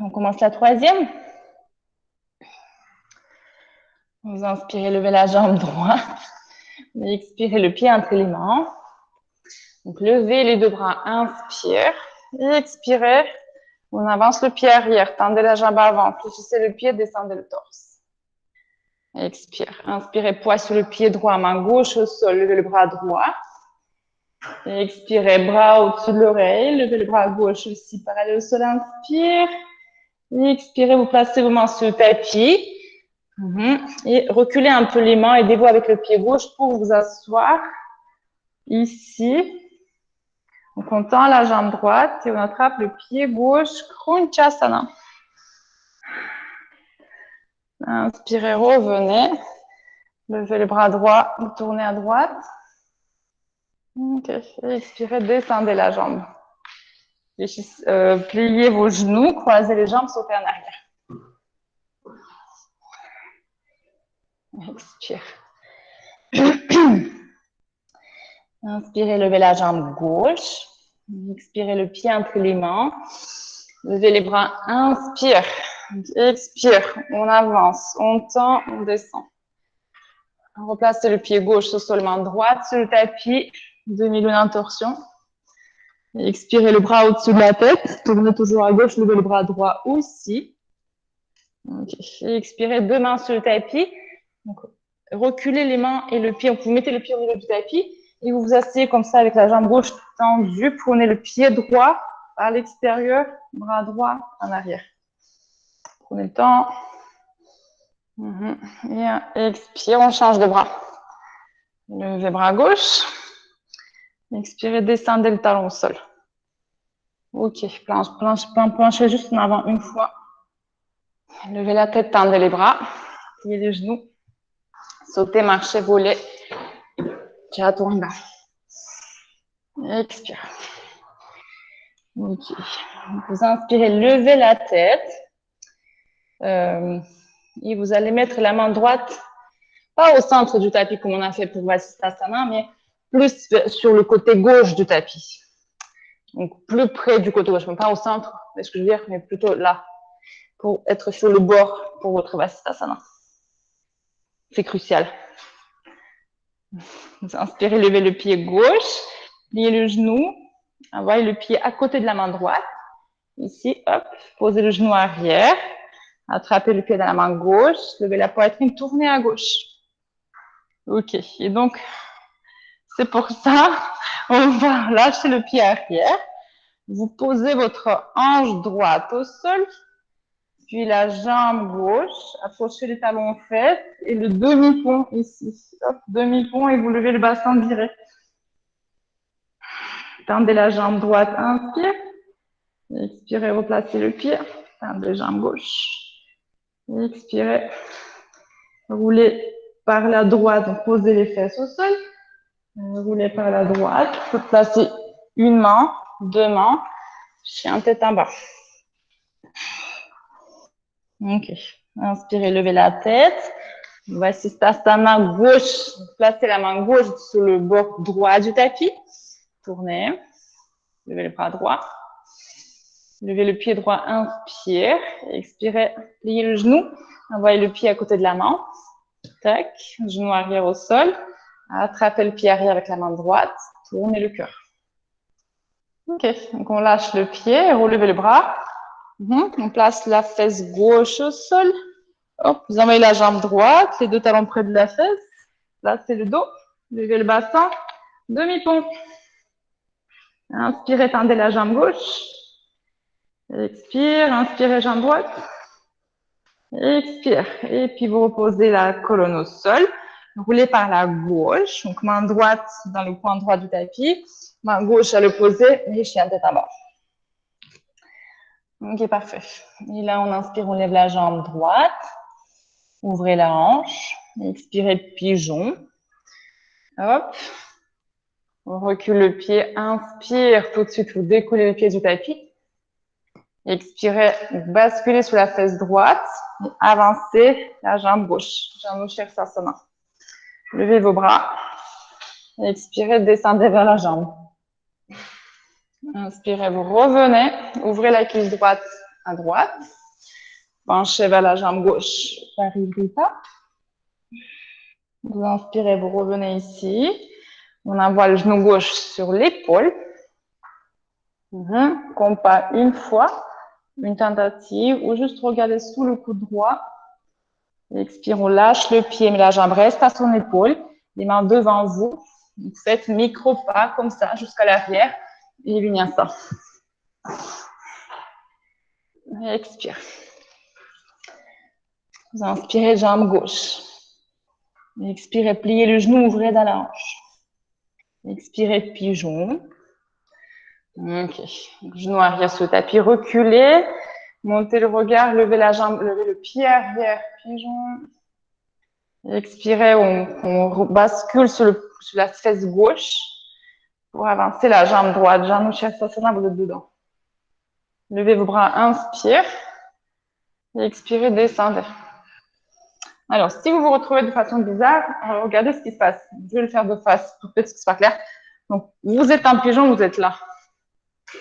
On commence la troisième. Vous inspirez, levez la jambe droite. Expirez le pied entre les mains. Donc, levez les deux bras. Inspire. Et expirez. On avance le pied arrière. Tendez la jambe avant. Fléchissez le pied, descendez le torse. Expire. Inspirez, poids sur le pied droit, main gauche au sol. Levez le bras droit. Expirez, bras au-dessus de l'oreille. Levez le bras gauche aussi, parallèle au sol. Inspire. Expirez, vous placez vos mains sur le tapis. Et reculez un peu les mains. Aidez-vous avec le pied gauche pour vous asseoir. Ici. Donc, on tend la jambe droite et on attrape le pied gauche. Krunchasana. Inspirez, revenez. Levez le bras droit, tournez à droite. Ok. Expirez, descendez la jambe. Pliez vos genoux, croisez les jambes, sautez en arrière. Expire. Inspirez, levez la jambe gauche. Expirez le pied entre les mains. Levez les bras, inspire. Expire, on avance, on tend, on descend. Replacez le pied gauche sur sol, main droite sur le tapis, demi-lune en torsion. Expirez le bras au-dessus de la tête, tournez toujours à gauche, levez le bras droit aussi. Okay. Expirez, deux mains sur le tapis. Donc, reculez les mains et le pied. Vous mettez le pied au milieu du tapis et vous vous asseyez comme ça avec la jambe gauche tendue. Prenez le pied droit à l'extérieur, bras droit en arrière. Prenez le temps. Et expire, on change de bras. Levez bras gauche. Expirez, descendez le talon au sol. Ok, planchez juste en avant une fois. Levez la tête, tendez les bras. Pliez les genoux. Sautez, marchez, volez. Chaturanga. Expire. Ok. Vous inspirez, levez la tête. Et vous allez mettre la main droite, pas au centre du tapis comme on a fait pour Vasisthasana, mais plus sur le côté gauche du tapis. Donc plus près du côté gauche, mais pas au centre, c'est ce que je veux dire, mais plutôt là, pour être sur le bord pour votre Vasisthasana. C'est crucial. Vous inspirez, levez le pied gauche, pliez le genou, envoyez le pied à côté de la main droite. Ici, hop, posez le genou arrière. Attrapez le pied dans la main gauche, levez la poitrine, tournez à gauche. Ok, et donc, c'est pour ça, on va lâcher le pied arrière. Vous posez votre hanche droite au sol, puis la jambe gauche, approchez les talons aux fesses et le demi-pont ici. Hop, demi-pont et vous levez le bassin direct. Tendez la jambe droite, inspire. Expirez, replacez le pied. Tendez la jambe gauche. Expirez. Roulez par la droite, donc posez les fesses au sol. Roulez par la droite. Placez une main, deux mains. Chien tête en bas. Ok. Inspirez, levez la tête. Vasisthasana gauche. Placez la main gauche sur le bord droit du tapis. Tournez. Levez le bras droit. Levez le pied droit, inspire. Expirez, pliez le genou. Envoyez le pied à côté de la main. Tac. Genou arrière au sol. Attrapez le pied arrière avec la main droite. Tournez le cœur. Ok. Donc, on lâche le pied et relevez le bras. On place la fesse gauche au sol. Hop, vous envoyez la jambe droite, les deux talons près de la fesse. Placez le dos. Levez le bassin. Demi-pont. Inspirez, tendez la jambe gauche. Expire, inspirez, jambe droite. Expire. Et puis, vous reposez la colonne au sol. Roulez par la gauche. Donc, main droite dans le coin droit du tapis. Main gauche à l'opposé. Et chien tête en bas. Ok, parfait. Et là, on inspire, on lève la jambe droite. Ouvrez la hanche. Expirez, pigeon. Hop. On recule le pied. Inspire. Tout de suite, vous décollez le pied du tapis. Expirez, basculez sur la fesse droite. Et avancez la jambe gauche. Janu Sirsasana. Levez vos bras. Expirez, descendez vers la jambe. Inspirez, vous revenez. Ouvrez la cuisse droite à droite. Penchez vers la jambe gauche. Parivrita. Vous inspirez, vous revenez ici. On envoie le genou gauche sur l'épaule. Compas une fois. Une tentative. Ou juste regarder sous le coude droit. Expire, on lâche le pied, mais la jambe reste à son épaule. Les mains devant vous. Vous faites micro-pas comme ça jusqu'à l'arrière. Et vinyasa. Expire. Vous inspirez, jambe gauche. Expirez, pliez le genou, ouvrez dans la hanche. Expirez, pigeon. Ok. Genou arrière sur le tapis, reculez. Montez le regard, levez la jambe, levez le pied arrière, pigeon. Expirez, on bascule sur la fesse gauche pour avancer la jambe droite. Janu Sirsasana, vous êtes dedans. Levez vos bras, inspire. Et expirez, descendez. Alors, si vous vous retrouvez de façon bizarre, regardez ce qui se passe. Je vais le faire de face pour que ce soit clair. Donc, vous êtes en pigeon, vous êtes là.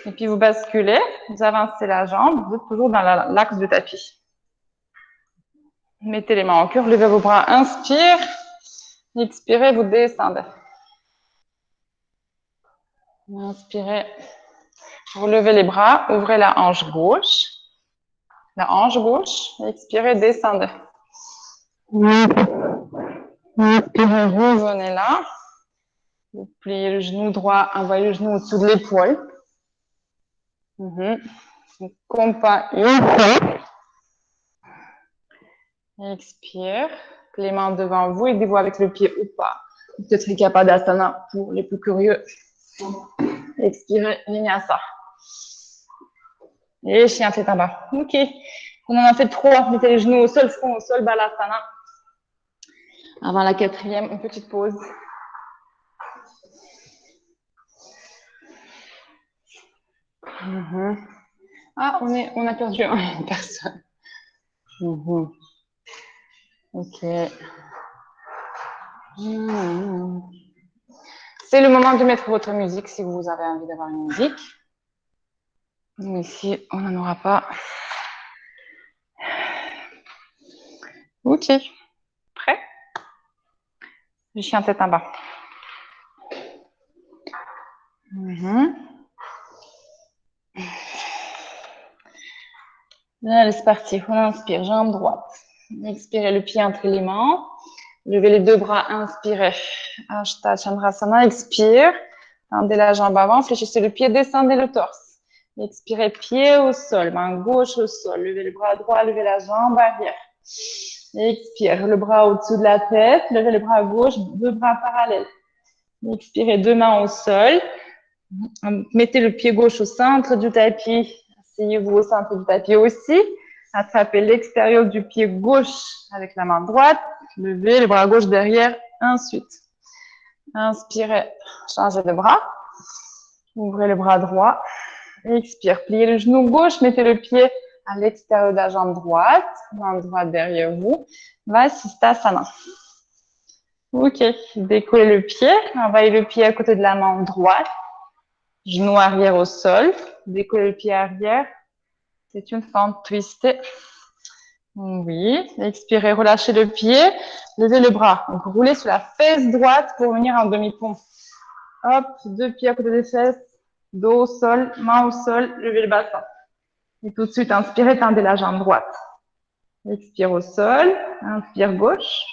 Et puis, vous basculez, vous avancez la jambe, vous êtes toujours dans l'axe du tapis. Mettez les mains au cœur, levez vos bras, inspire. Expirez, vous descendez. Inspirez. Relevez les bras, ouvrez la hanche gauche. La hanche gauche. Expirez, descendez. Inspirez, revenez là. Vous pliez le genou droit, envoyez le genou au-dessous de l'épaule. Compas une fois. Expire. Les mains devant vous, aidez-vous avec le pied ou pas. Peut-être Kapadasana pour les plus curieux. Expirez, Vinyasa. Et chien tête en bas. Ok. On en a fait 3. Mettez les genoux au sol, front au sol, Balasana. Avant la 4e, une petite pause. Ah, on a perdu une personne. Ok. C'est le moment de mettre votre musique si vous avez envie d'avoir une musique. Ici, on n'en aura pas. Ok. Prêt? Le chien tête en bas. Allez, c'est parti. On inspire, jambe droite. Expirez le pied entre les mains. Levez les deux bras, inspirez. Ashta Chandrasana, expire. Tendez la jambe avant, fléchissez le pied, descendez le torse. Expirez, pied au sol, main gauche au sol. Levez le bras droit, levez la jambe arrière. Expire, le bras au-dessous de la tête. Levez le bras gauche, deux bras parallèles. Expirez, deux mains au sol. Mettez le pied gauche au centre du tapis. Asseyez-vous au centre du tapis aussi. Attrapez l'extérieur du pied gauche avec la main droite. Levez le bras gauche derrière. Ensuite, inspirez, changez de bras. Ouvrez le bras droit. Expire, pliez le genou gauche. Mettez le pied à l'extérieur de la jambe droite. Main droite derrière vous. Vasisthasana. Ok, décollez le pied. Envoyez le pied à côté de la main droite. Genou arrière au sol. Décollez le pied arrière. C'est une fente twistée. Oui. Expirez, relâchez le pied. Levez le bras. Donc, roulez sur la fesse droite pour venir en demi-pont. Hop, deux pieds à côté des fesses. Dos au sol, main au sol. Levez le bassin. Et tout de suite, inspirez, tendez la jambe droite. Expire au sol. Inspire gauche.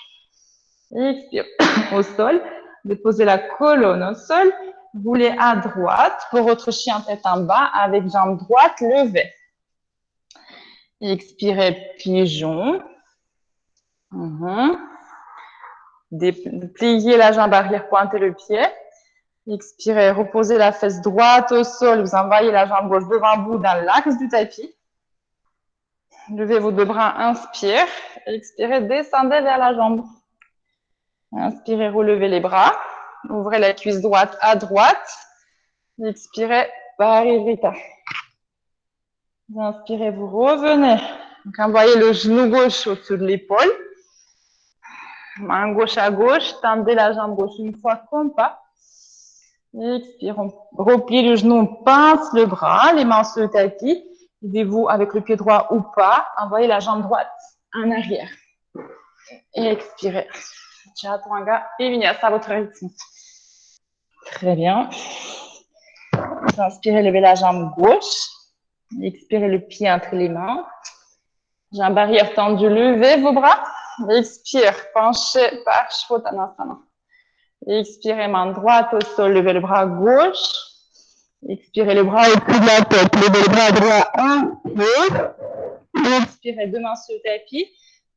Expire au sol. Déposez la colonne au sol. Roulez à droite pour votre chien tête en bas avec jambe droite levée. Expirez, pigeon. Pliez la jambe arrière, pointez le pied. Expirez, reposez la fesse droite au sol. Vous envoyez la jambe gauche devant vous dans l'axe du tapis. Levez vos deux bras, inspire. Expirez, descendez vers la jambe. Inspirez, relevez les bras. Ouvrez la cuisse droite à droite. Expirez, Parivrtta. Vous inspirez, vous revenez. Donc, envoyez le genou gauche au-dessus de l'épaule. Main gauche à gauche. Tendez la jambe gauche une fois, compas. Expire, on replie le genou, on pince le bras, les mains sur le tapis. Aidez-vous avec le pied droit ou pas. Envoyez la jambe droite en arrière. Et expirez. Chaturanga et Vinyasa à votre rythme. Très bien. Inspirez, levez la jambe gauche. Expirez le pied entre les mains. Jambe arrière tendue, levez vos bras. Expire, penchez, Parshvottanasana. Expirez, main droite au sol, levez le bras gauche. Expirez le bras au-dessus de la tête, levez le bras droit, 1, 2. Expirez, deux mains sur le tapis.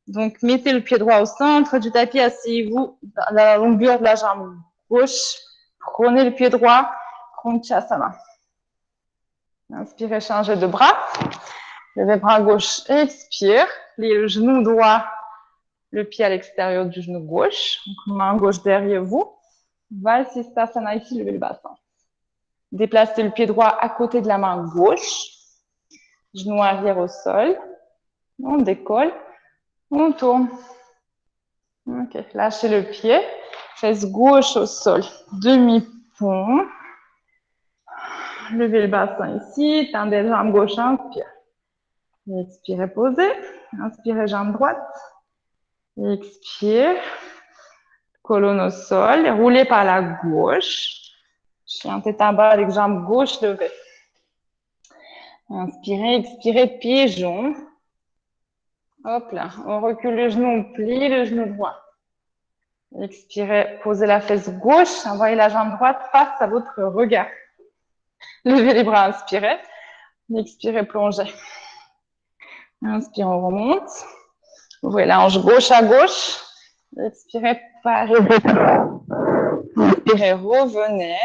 Donc, mettez le pied droit au centre du tapis, asseyez-vous dans la longueur de la jambe gauche. Prenez le pied droit, Konchasana. Inspirez, changez de bras. Levez le bras gauche, expire. Pliez le genou droit, le pied à l'extérieur du genou gauche. Donc, main gauche derrière vous. Vasisthasana ici, levez le bassin. Déplacez le pied droit à côté de la main gauche. Genou arrière au sol. On décolle. On tourne. Ok, lâchez le pied. Fesse gauche au sol. Demi-pont. Levez le bassin ici. Tendez la jambe gauche, inspire. Expirez, posez. Inspirez, jambe droite. Expire. Colonne au sol. Roulez par la gauche. Chien tête en bas avec jambe gauche levée. Inspirez, expirez, pigeon. Hop là, on recule le genou, on plie le genou droit. Expirez, posez la fesse gauche, envoyez la jambe droite face à votre regard. Levez les bras, inspirez. Expirez, plongez. Inspirez, on remonte. Ouvrez la hanche gauche à gauche. Expirez, parez. Inspirez, revenez.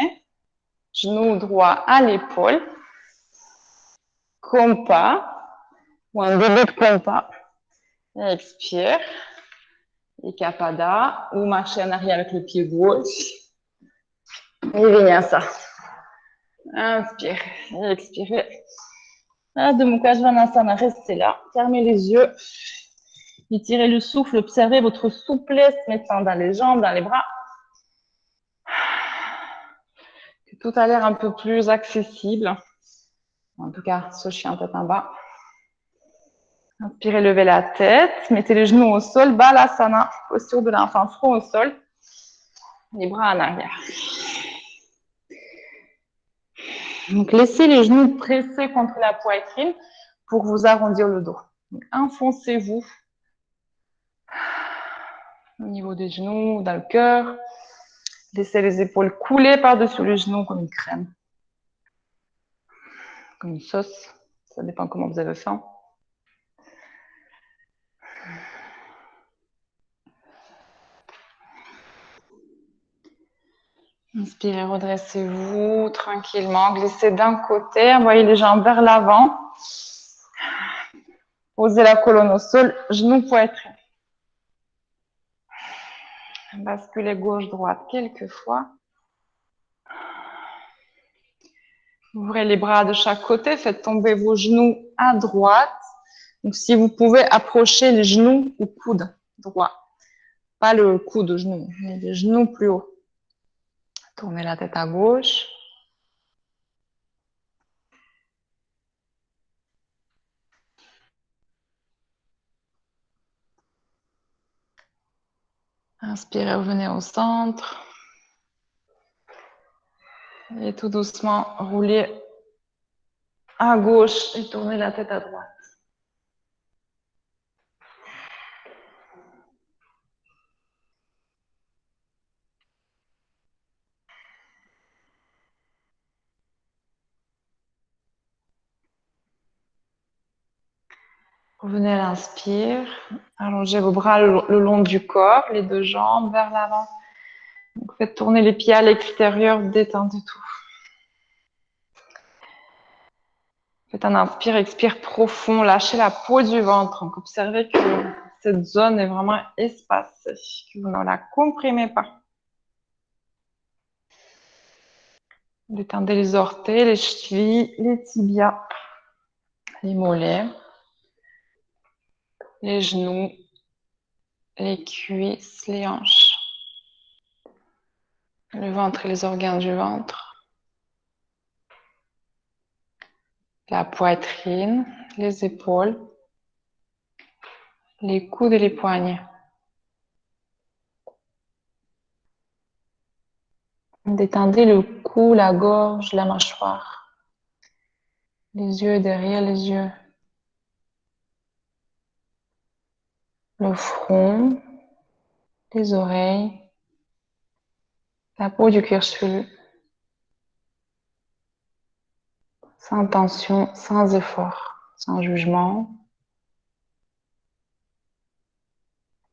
Genou droit à l'épaule. Compas. Ou un début de compas. Expire. Ikapada. Ou marchez en arrière avec le pied gauche. Et vinyasa. Inspire. Expirez. Adho Mukha Svanasana, restez là. Fermez les yeux. Étirez le souffle. Observez votre souplesse maintenant dans les jambes, dans les bras. Que tout a l'air un peu plus accessible. En tout cas, ce chien tête en bas. Inspirez, levez la tête. Mettez les genoux au sol. Balasana, posture de l'enfant, front au sol. Les bras en arrière. Donc, laissez les genoux pressés contre la poitrine pour vous arrondir le dos. Donc, enfoncez-vous au niveau des genoux, dans le cœur. Laissez les épaules couler par-dessus les genoux comme une crème. Comme une sauce. Ça dépend comment vous avez faim. Inspirez, redressez-vous tranquillement. Glissez d'un côté. Envoyez les jambes vers l'avant. Posez la colonne au sol. Genoux, poitrine. Basculez gauche-droite quelques fois. Ouvrez les bras de chaque côté. Faites tomber vos genoux à droite. Donc, si vous pouvez approcher les genoux au coude droit. Pas le coude au genou, mais les genoux plus haut. Tournez la tête à gauche. Inspirez, revenez au centre. Et tout doucement, roulez à gauche et tournez la tête à droite. Revenez à l'inspire. Allongez vos bras le long du corps, les deux jambes vers l'avant. Donc, faites tourner les pieds à l'extérieur, détendez tout. Faites un inspire, expire profond, lâchez la peau du ventre. Donc, observez que cette zone est vraiment espacée, que vous ne la comprimez pas. Détendez les orteils, les chevilles, les tibias, les mollets, les genoux, les cuisses, les hanches, le ventre et les organes du ventre, la poitrine, les épaules, les coudes et les poignets. Détendez le cou, la gorge, la mâchoire, les yeux derrière les yeux, le front, les oreilles, la peau du cuir chevelu. Sans tension, sans effort, sans jugement.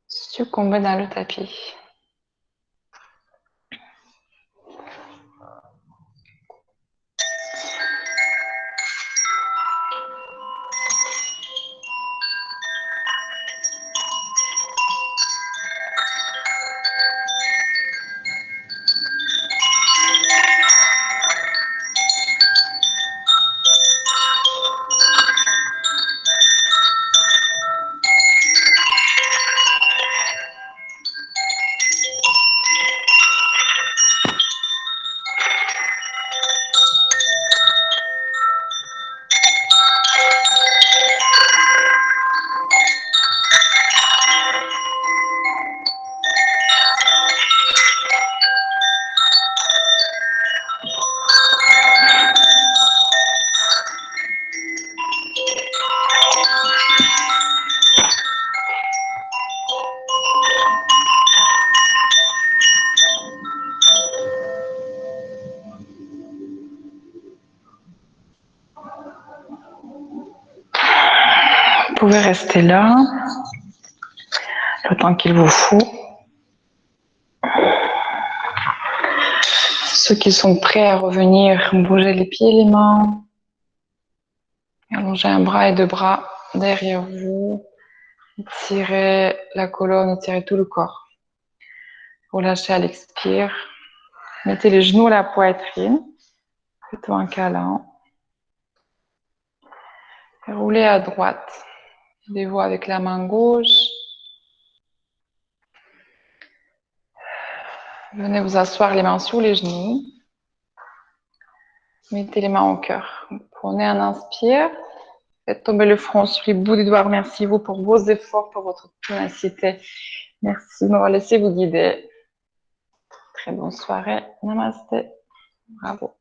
Succombez dans le tapis. pouvez rester là, le temps qu'il vous faut. Ceux qui sont prêts à revenir, bougez les pieds et les mains. Allongez un bras et deux bras derrière vous. Étirez la colonne, étirez tout le corps. Relâchez à l'expire. Mettez les genoux à la poitrine. Faites-vous un câlin. Et roulez à droite. Aidez-vous avec la main gauche. Venez vous asseoir les mains sous les genoux. Mettez les mains au cœur. Prenez un inspire. Faites tomber le front sur les bouts des doigts. Remerciez-vous pour vos efforts, pour votre ténacité. Merci de m'avoir laissé vous guider. Très bonne soirée. Namasté. Bravo.